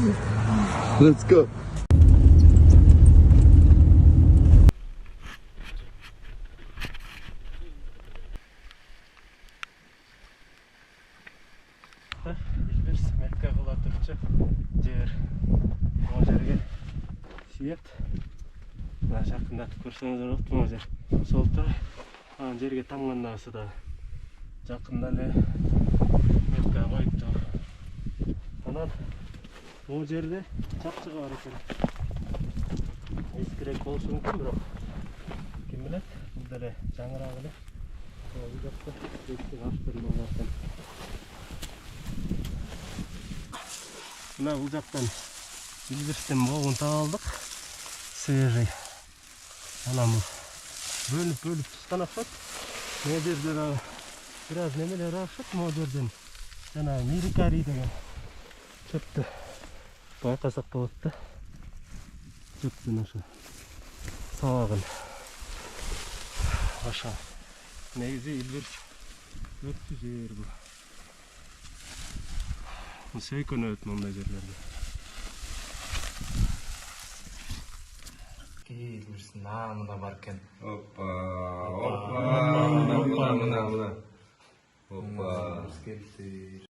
Let's go. Илбирс Мекка кыла турчу жер. Могу жерге сиет. Мына жакындатып көрсөңүздөр болот могу жер. Солтур анан жерге тамганнасы да жакында эле Мекка коюпту. Анан могу жерде чапчыга бар экен. Эскирээк болушу мүмкүн, бирок ким билет, бул деле жаңыраак эле. Бул жакта эски аштырма бар экен. Мына бул жактан Илбирстен могун таап алдык. Свежий. Анан бөлүп туткан окшойт. Могу жерде да бир аз немелер окшойт. Могу жерден жана мирикари деген чөптү байкасак болот да. Чөптүн ошо сабагын. Ошо негизи Илбирс өттү жер бул. Сөйкөнөт мындай жерлерде. Илбирстин наамына бар экен. Опа. Опа. Опа.